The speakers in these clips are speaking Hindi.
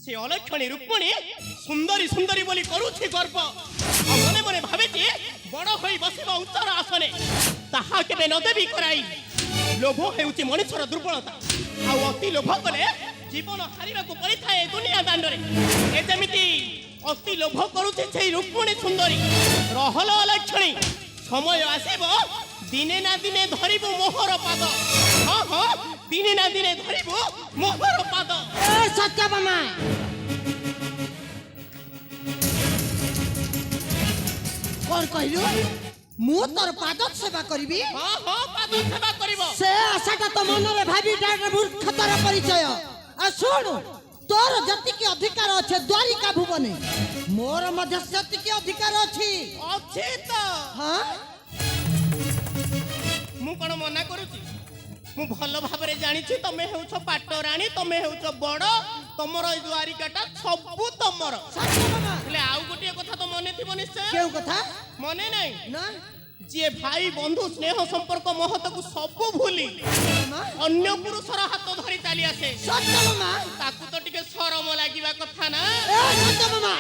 से अलक्षणी रुक्मिणी सुंदरी सुंदरी बोली करुछि गर्व मने मने भाबिछि बड़ होई बसिबा उच्चर आसने ताहा केबे न देबी कराई लोभ हेउछि मनुष्यर दुर्बलता आ अति लोभ कले जीवन हारिबा को परिथाए दुनिया दांडरे ए जेमिति अति लोभ करुछि सेई रुक्मिणी सुंदरी रहल अलक्षणी समय आसीबो दिने ना दिने धरिबो मोहर पाद हां हां दिने ना दिने धरिबो मोहर पाद ए सत्यभामा कोन कहलु मु तोर पाद सेवा करबी हां हां पाद सेवा करबो से आशाटा तो मन रे भाबी डार मूर्खतार परिचय आ सुन तोर जति के अधिकार अछि द्वारिका भुवने मोर मध्य जति के अधिकार अछि तो हां मु कोन मना करूची मु भल भाबरे जानिछि तमे हेउछ पाटराणी तमे हेउछ बड़ तमर ए द्वारिकाटा सबु तमर सत्यभामा हेले आउ गोटे कथा तो मने थिबो निश्चय केउ कथा मने नै ना जे भाई बंधु स्नेह संपर्क महत को सबु भूली अन्य पुरुषर हाथ धरी चली आसे सत्यभामा ताकू तो टिके शरम लागिबा कथा ना ए सत्यभामा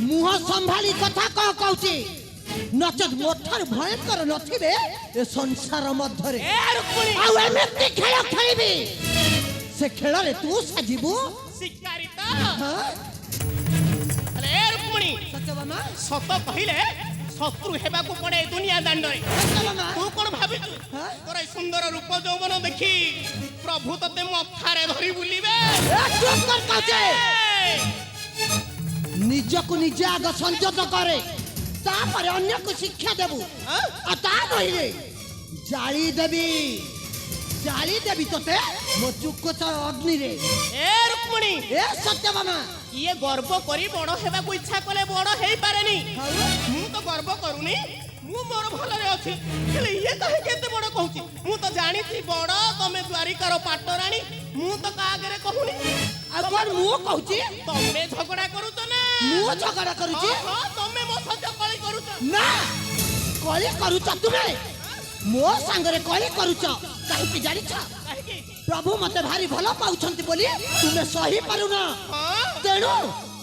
मुह संभाली कथा कह कहूची नचत मोठार भयंकर नथिबे ए संसार मध्यरे ए रुक्मिणी आउ एमेती खेल खेलिबी से खेल रे तू साजिबू शिकारी त हां अरे ए रुक्मिणी सत्यभामा सत कहिले शत्रु हेबा को पड़े दुनिया दांडरे सत्यभामा तू कोन भाबितु हां तोर सुंदर रूप यौवन देखी प्रभु तते मथारे धरी बुलिबे ए चुप कर कहते निजको निज आग संयत करे तापर अन्य को शिक्षा देबू आ ता नहिरे जाली देबी तोते मो चुक्कोचर अग्नि रे ए रुक्मिणी ए सत्यभामा ये गर्व करी बड़ हेबा को इच्छा कले बड़ हेई पारेनी मु तो गर्व करूनी मु मोर भलरे अछि हेले ये कहे केते बड़ कहूची मु तो जानी थी बड़ तमे द्वारिकार पाटराणी मु तो का आगे कहूनी आ कोन मु कहूची तमे झगड़ा करूत ना मु झगड़ा करूची हां तमे मो सत्य कली करूत ना कली करूच तुमे मो संगरे कली करूच काहे कि जानिछ काहे की प्रभु मते भारी भलो पाउछंती बोली तुमे सही पारुना हां तेणु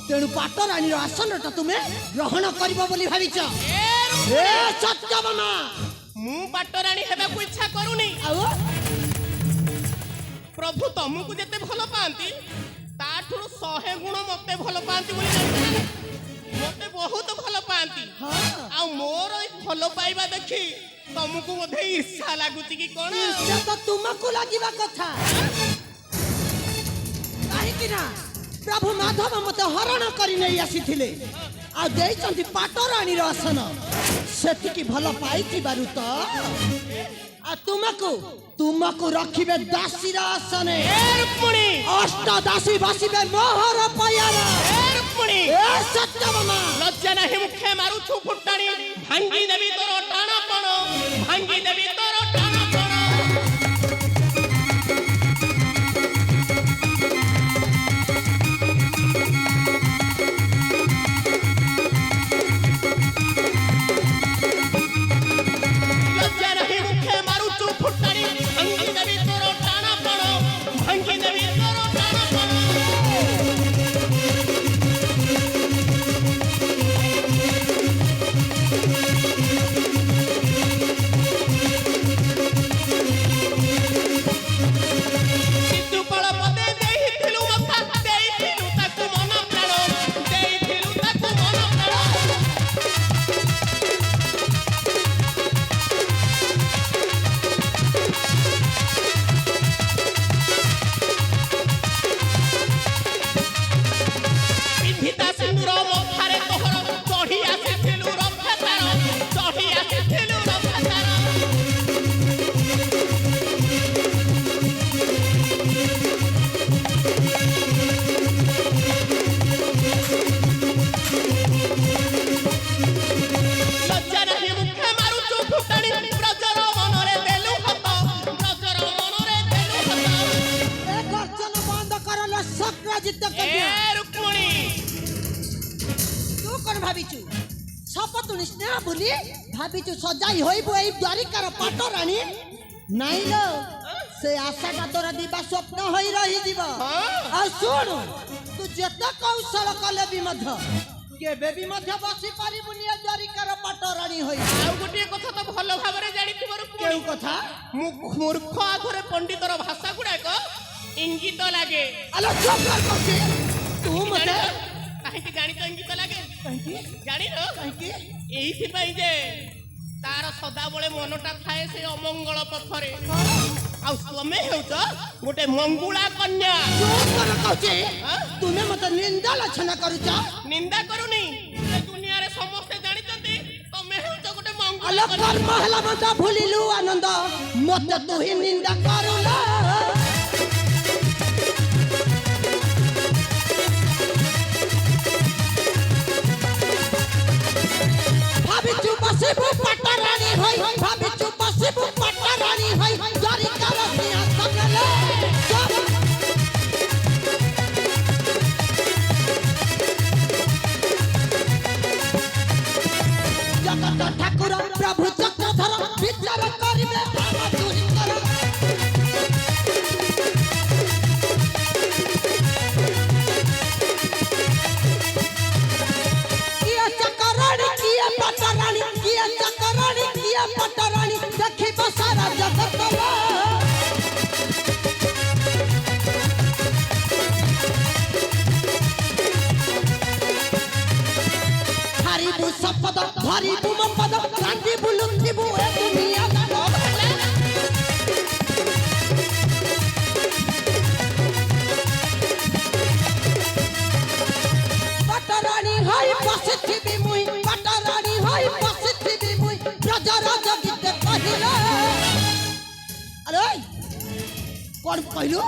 तेणु पाटराणी आसनटा तुमे ग्रहण करिबो बोली भाबिछ ए सत्यभामा मु पाटराणी हेबा को इच्छा करूनी आउ प्रभु तुमको जेते भल पाती ताठू 100 गुण मते भल पाती बोली जानते मते बहुत भल पाती हां आ मोर भल पाइबा देखी तुमको मधे ईर्ष्या लागुची कि कोन ईर्ष्या तो तुमको लागिबा कथा काहे कि ना प्रभु माधव मते हरण करि नै आसीथिले आ देइचंती पाटराणी आसन सेति की भल पाइथि बारु तो आ तुमको रखिबे दासी आसने ए रुक्मिणी अष्ट दासी बसिबे मोहर पयारा ए रुक्मिणी ए सत्यभामा लज्जा नाही मुखे मारू छु फुटाणी भांगी देवी तोर टाणापण भांगी देवी तोर टाणापण लज्जा नाही मुखे मारू छु फुटाणी भांगी देवी तोर टाणापण भांगी देवी तोर टाणापण सिद्धूपल पदे देइथिलु मथा देइथिलु ताकु मन प्राण देइथिलु ताकु मन प्राण पिंधिता सिंदूर मथारे तोहर चढ़ी आसिथिलु रथतार चढ़ी आसिथिलु रथतार लज्जा नाही मुखे मारू छु फुटाणी ब्रजर मनरे देलु हत ब्रजर मनरे देलु हत ए गर्जन बंद करले सक्राजित ए कर रुक्मिणी तू कोन भाबिचु शपथ निस्नेह बोली भाबिचु सजाई होइबो एई द्वारिकार पाटराणी नाइ लो से आशाटा तोरा दिबा स्वप्न होई रही जीव आ सुन तू जते कौशल कले भी मध्य केबे भी मध्य बसी पारिबुनी जरिकार पाटराणी होई आउ गोटे କଥା ତ ଭଲ ଭାବରେ ଜାଣିଥିବାରୁ केउ कथा ମୂର୍ଖ ଆଗରେ ପଣ୍ଡିତର ଭାଷା ଗୁଡାକ ଇଙ୍ଗିତ ଲାଗେ अलो चुप कर कौशे तू मते କାହିଁକି ଜାଣିଛ ଇଙ୍ଗିତ ଲାଗେ कहीं ଜାଣିନ कहीं ଏଇଥିପାଇଁ ଯେ ତାର ସଦାବେଳେ ମନଟା ଥାଏ ସେ ଅମଙ୍ଗଳ ପଥରେ ଆଉ ତମେ ହେଉଛ ଗୋଟେ ମଙ୍ଗୁଳା କନ୍ୟା चुप कर कौशे तुमे मते निंदा लक्षण करूछ ନିନ୍ଦା କରୁନି ଏ ଦୁନିଆରେ ସମସ୍ତେ ଜାଣିଛନ୍ତି ତମେ ହେଉଛ ଗୋଟେ ମଙ୍ଗୁଳା अलो କନ୍ୟା कर्म हला मते भूलिलु आनंद मते तू ही निंदा करूला भाबिचु बसिबु पटराणी होई भाबिचु बसिबु पटराणी होई जरी कर सिंहासन ले जगत ठाकुर प्रभु चक्रधर विचार करिबे हम दूरी कर किया चकराणी किया पटराणी देखिब सारा जगत ला हरिबु सपद हरिबु मपद कांदिबु लुंदिबु ए दुनिया दा भले पटराणी हाय बसिथिबि मुई पटराणी हाय बसिथिबि मुई प्रजर जगिते कहिला अरे कोन कहलु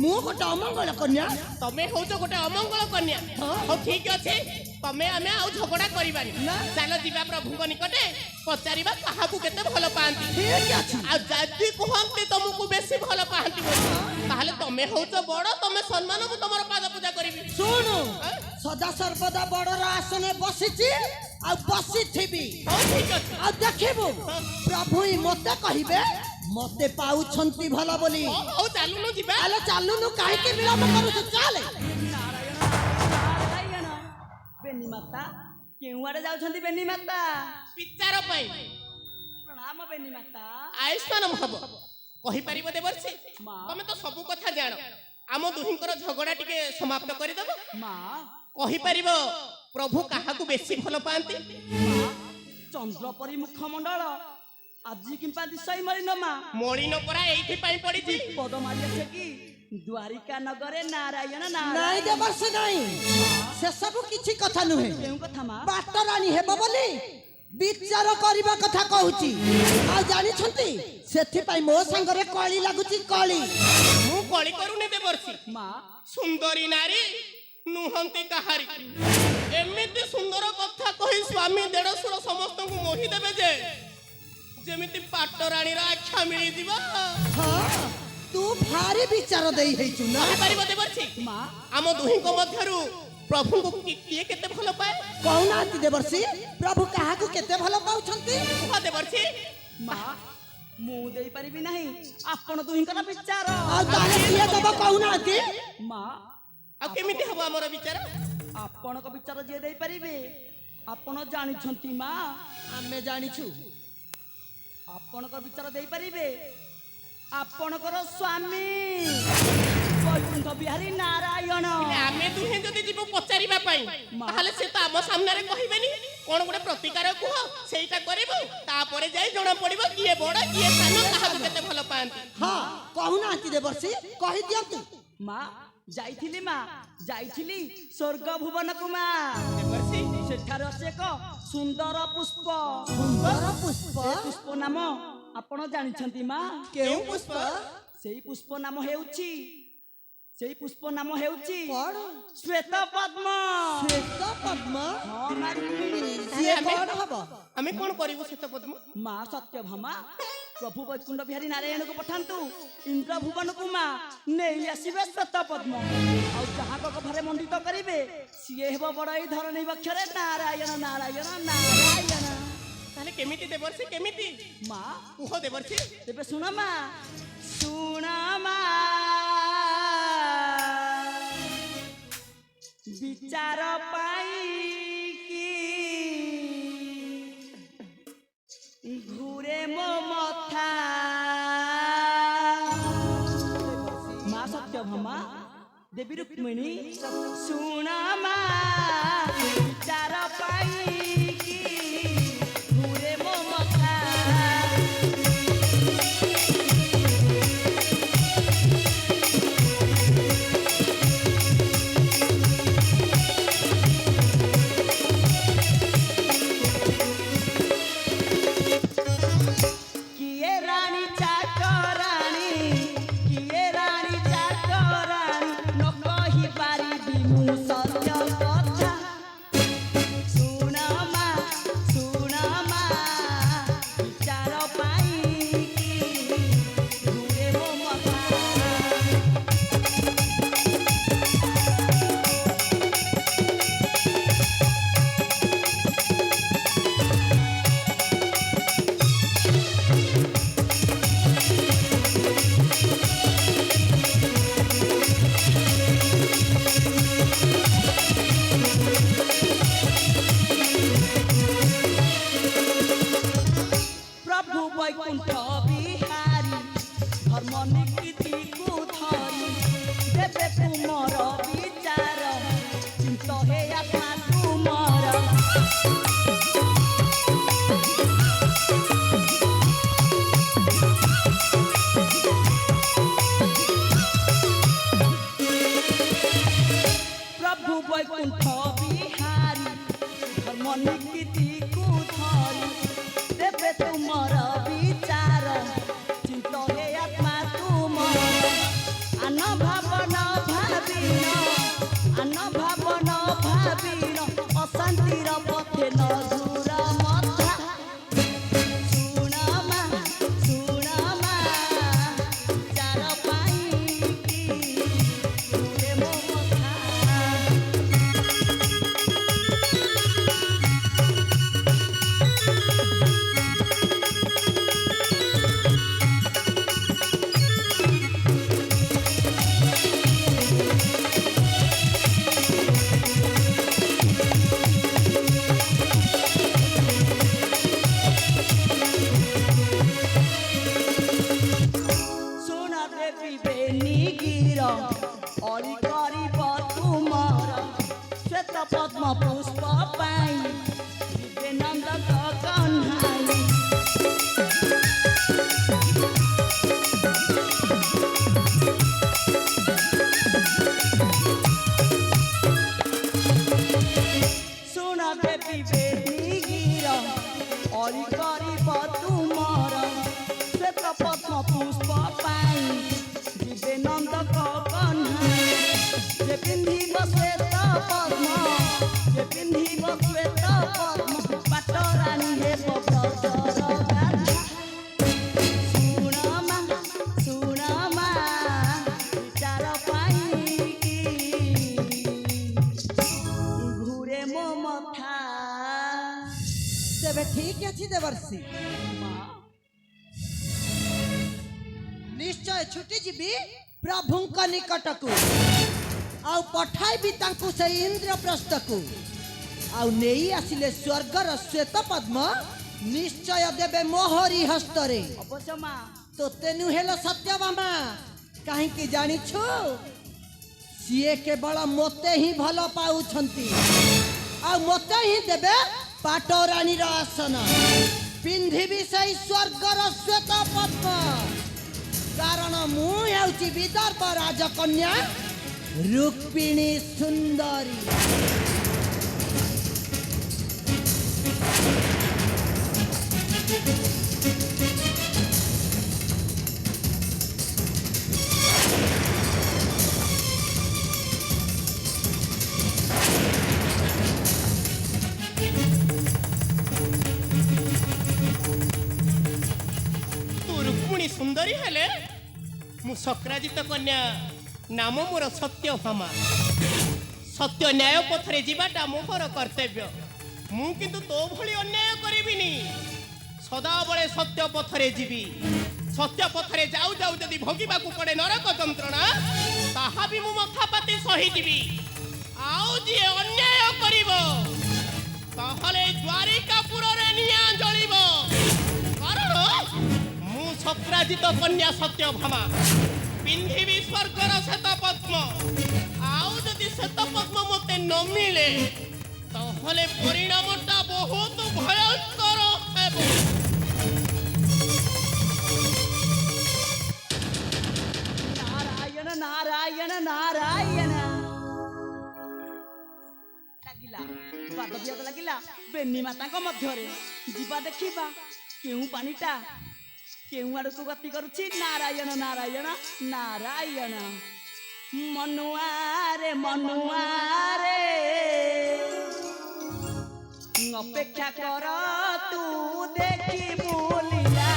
मु गोटा अमंगल कन्या ତମେ ହେଉଛ ଗୋଟେ ଅମଙ୍ଗଳ କନ୍ୟା ହଉ ଠିକ ଅଛି ତମେ ଆମେ ଆଉ ଝଗଡା କରିବାନି ନା। ଚାଲ ଯିବା ପ୍ରଭୁଙ୍କ ନିକଟେ ପଚାରିବା କାହାକୁ କେତେ ଭଲ ପାଆନ୍ତି ठीक अछि ଆଉ ଯଦି କୁହନ୍ତି ତମକୁ ବେଶୀ ଭଲ ପାଆନ୍ତି ବୋଲି ତାହେଲେ ତମେ ହେଉଛ ବଡ ତମେ ସମ୍ମାନ ମୁଁ ତମର ପାଦ ପୂଜା କରିବି सुनु सदा सर्वदा बड़र आसने बसिची आ बसिथिबी ହଉ ଠିକ ଅଛି आ देखिबु प्रभु ही मते कहिबे मते पाउछंती भला बोली ହଉ ଚାଲୁନୁ ଯିବା आले चालुनु काहे के विलंब करू चाले ନାରାୟଣ ବେନି ମାତା କେଉଁଆଡେ ଯାଉଛନ୍ତି ବେନି ମାତା ବିଚାର ପାଇଁ ପ୍ରଣାମ ବେନି ମାତା ଆୟୁଷ୍ମାନ ହବ କହିପାରିବ ଦେବର୍ଷି ମା। ତମେ ତ ସବୁ କଥା ଜାଣ ଆମ ଦୁହିଁଙ୍କର ଝଗଡା ଟିକେ ସମାପ୍ତ କରିଦବ ମା କହିପାରିବ ପ୍ରଭୁ କାହାକୁ ବେଶୀ ଭଲ ପାଆନ୍ତି ମା ଚନ୍ଦ୍ର ପରି ମୁଖମଣ୍ଡଳ ଆଜି କିମ୍ପା ଦିଶାଇ ମଳିନ ମା ମଳିନ ପରା ଏଇଥିପାଇଁ ପଡିଛି ପଦ ମାରି ଆସେ କି ଦ୍ୱାରିକା ନଗରେ ନାରାୟଣ ନାଇଁ ନାରାୟଣ ଦେବର୍ଷ ନାଇଁ से सब किछि कथा नुहे କେଉଁ କଥା ମା पाटरानी हेबो बोली विचार करबा कथा कहूची आ जानि छंती सेथि पई मो संगरे कळी लागुची कळी ମୁଁ କଳି କରୁନି ଦେବର୍ଷି ମା ସୁନ୍ଦରୀ ନାରୀ ନୁହନ୍ତି କାହାରି ଏମିତି ସୁନ୍ଦର କଥା କହି ସ୍ୱାମୀ ଦେଢଶୁର ସମସ୍ତଙ୍କୁ ମୋହି ଦେବେ ଯେ ଯେମିତି ପାଟରାଣୀର ଆଖ୍ୟା ମିଳିଯିବ हां तू भारी विचार देई हेचु ना କହିପାରିବ ଦେବର୍ଷି ମା ଆମ ଦୁହିଁଙ୍କ ମଧ୍ୟରୁ ପ୍ରଭୁଙ୍କୁ କିଏ କେତେ ଭଲ ପାଏ कहूनांती देवर्षि प्रभु काहाकू केते भल पाउछंती କୁହ ଦେବର୍ଷି ମା ମୁଁ ଦେଇପାରିବି ନାହିଁ ଆପଣ ଦୁହିଁଙ୍କର ବିଚାର आ ताले किए दब कहूनांती ମା ଆଉ କେମିତି ହବ ଆମର ବିଚାର ଆପଣଙ୍କ ବିଚାର ଯିଏ ଦେଇପାରିବେ ଆପଣ ଜାଣିଛନ୍ତି ମା आमे जानिछु ଆପଣଙ୍କ ବିଚାର ଦେଇପାରିବେ ଆପଣଙ୍କର ସ୍ୱାମୀ ବୈକୁଣ୍ଠ ବିହାରୀ ନାରାୟଣ ହେଲେ ଆମେ ଦୁହେଁ ଯଦି ଯିବୁ ପଚାରିବା ପାଇଁ ତାହେଲେ ସେ ତ ଆମ ସାମ୍ନାରେ କହିବେନି କଣ ଗୋଟେ ପ୍ରତିକାର କୁହ ସେଇଟା କରିବୁ ତାପରେ ଯାଇ ଜଣା ପଡିବ କିଏ ବଡ କିଏ ସାନ କାହାକୁ କେତେ ଭଲ ପାଆନ୍ତି हां कहूनांती देवर्षि कहि दियंतु ମା ଯାଇଥିଲି ସ୍ୱର୍ଗ ଭୁବନକୁ ମା ଦେବର୍ଷି ସେଠାରେ ଅଛି ଏକ ସୁନ୍ଦର ପୁଷ୍ପ सुंदर पुष्प ସେ ପୁଷ୍ପ ନାମ ଆପଣ ଜାଣିଛନ୍ତି ମା केउ पुष्प ସେଇ ପୁଷ୍ପ ନାମ ହେଉଛି कौन ଶ୍ଵେତ ପଦ୍ମ श्वेत पद्म ହଁ ମା ये कौन हबो ଆମେ କଣ କରିବୁ ଶ୍ଵେତ ପଦ୍ମ ମା ସତ୍ୟଭାମା ପ୍ରଭୁ ବୈକୁଣ୍ଠ ବିହାରୀ ନାରାୟଣକୁ ପଠାନ୍ତୁ ଇନ୍ଦ୍ର ଭୁବନକୁ ମା ନେଇ ଆସିବେ ଶ୍ଵେତ ପଦ୍ମ ଆଉ ଯାହାଙ୍କ ଘରେ ମଣ୍ଡିତ କରିବେ ସିଏ ହେବ ବଡ ଏଇ ଧରଣୀ ବକ୍ଷରେ ନାରାୟଣ ନାରାୟଣ ନାରାୟଣ ତାହେଲେ କେମିତି ଦେବର୍ଷି କେମିତି ମା କୁହ ଦେବର୍ଷି ତେବେ ଶୁଣ ମା ଶୁଣ ମା ବିଚାର ପାଇକି ଘୁରେ ମୋ ମଥା ମା ସତ୍ୟଭାମା ଦେବୀ ରୁକ୍ମିଣୀ ଶୁଣ ମା ବିଚାର ପାଇକି ଘୁରେ ମୋ ମଥା କିଏ ରାଣୀ ଚାକରାଣୀ କିଏ ରାଣୀ ଚାକରାଣୀ ନ କହି ପାରିବି ମୁଁ ସତ୍ୟ କଥା ଶୁଣ ମା ବିଚାର ପାଇକି ଘୁରେ ମୋ ମଥା प्रभु वैकुंठ बिहारी धर्म नीतिକୁ ଧରି ଦେବେ ତୁମର ବିଚାର ଚିନ୍ତ ହେ ଆତ୍ମା ତୁମର प्रभु वैकुंठ बिहारी धर्म नीतिକୁ ଧରି देवे तुमर विचार चिंत हे आत्मा तुमर आन भावन भावीन अशांतिर पथे न दूर मथा शुण मा विचार पाइकी घुरे मो मथा ଶୁଣ ଦେବୀ ବେନିଗିର ଅଳି କରିବ ତୁମର ଶ୍ଵେତ ପଦ୍ମ ପୁଷ୍ପ ପାଇଁ ଯିବେ ନନ୍ଦକ କହ୍ନାଇ ଶୁଣ ଦେବୀ ବେନିଗିର ଅଳି କରିବ ତୁମର ଶ୍ଵେତ ପଦ୍ମ ପୁଷ୍ପ ପାଇଁ ଯିବେ ନନ୍ଦକ କହ୍ନାଇ ଯେ ପିନ୍ଧିବ ଶ୍ଵେତ ପଦ୍ମ ପାଟ ରାଣୀ ହେବ ବ୍ରତର ଗାଥା ଶୁଣ ମା ବିଚାର ପାଇକି ଘୁରେ ମୋ ମଥା ତେବେ ଠିକ ଅଛି ଦେବର୍ଷି ନିଶ୍ଚୟ ଛୁଟି ଯିବି ପ୍ରଭୁଙ୍କ ନିକଟକୁ ଆଉ ପଠାଇବି ତାଙ୍କୁ ସେଇ ଇନ୍ଦ୍ରପ୍ରସ୍ଥକୁ ଆଉ ନେଇ ଆସିଲେ ସ୍ୱର୍ଗର ଶ୍ଵେତ ପଦ୍ମ ନିଶ୍ଚୟ ଦେବେ ମୋହରି ହସ୍ତରେ ଅବଶ୍ୟ ମା ତୋତେ ନୁହେଲ ସତ୍ୟଭାମା କାହିଁକି ଜାଣିଛୁ ସିଏ କେବଳ ମୋତେ ହିଁ ଭଲ ପାଉଛନ୍ତି ଆଉ ମୋତେ ହିଁ ଦେବେ ପାଟରାଣୀର ଆସନ ପିନ୍ଧିବି ସେଇ ସ୍ୱର୍ଗର ଶ୍ଵେତ ପଦ୍ମ କାରଣ ମୁଁ ହେଉଛି ବିଦର୍ଭ ରାଜକନ୍ୟା ରୁକ୍ମିଣୀ ସୁନ୍ଦରୀ ସୁନ୍ଦରୀ ହେଲେ ମୁଁ ଶକ୍ରାଜିତ କନ୍ୟା ନାମ ମୋର ସତ୍ୟଭାମା। ସତ୍ୟ ନ୍ୟାୟ ପଥରେ ଯିବାଟା ମୋର କର୍ତ୍ତବ୍ୟ। ମୁଁ କିନ୍ତୁ ତୋ ଭଳି ଅନ୍ୟାୟ କରିବିନି, ସଦାବେଳେ ସତ୍ୟ ପଥରେ ଯିବି। सत्य पथरे जाऊ जाऊ जदि भोगिबाकू पड़े नरक जंत्रणा ताहा भी मु मथा पाती सहिजिबी आउ जी अन्याय करिवो ताहले द्वारिकापुरे निया जलिबो कारण मु शक्राजित कन्या सत्यभामा पिंधिबी स्वर्गर श्वेत पद्म आउ जदि श्वेत पद्म मते न मिले ताहले परिणामटा बहुत भयंकर हेबो नारायण नारायण लागिला बाद बियाद लागिला बेनी माता मध्य जीवा देखा केउ पानीटा केउ आड़ को गति करुछि नारायण नारायण नारायण मनुआरे मनुआरे अपेक्षा कर तू देखी बोलिया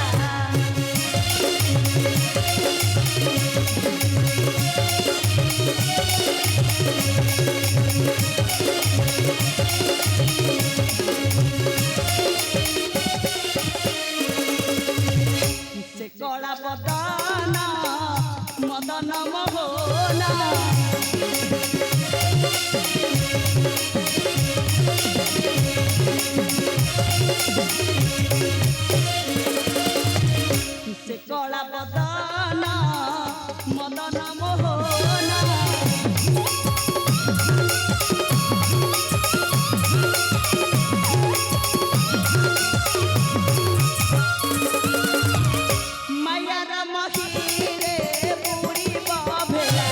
से कला बदन मदन मोहना से कला बदन मदन मोहना मायार महिरे बुड़ी बभेला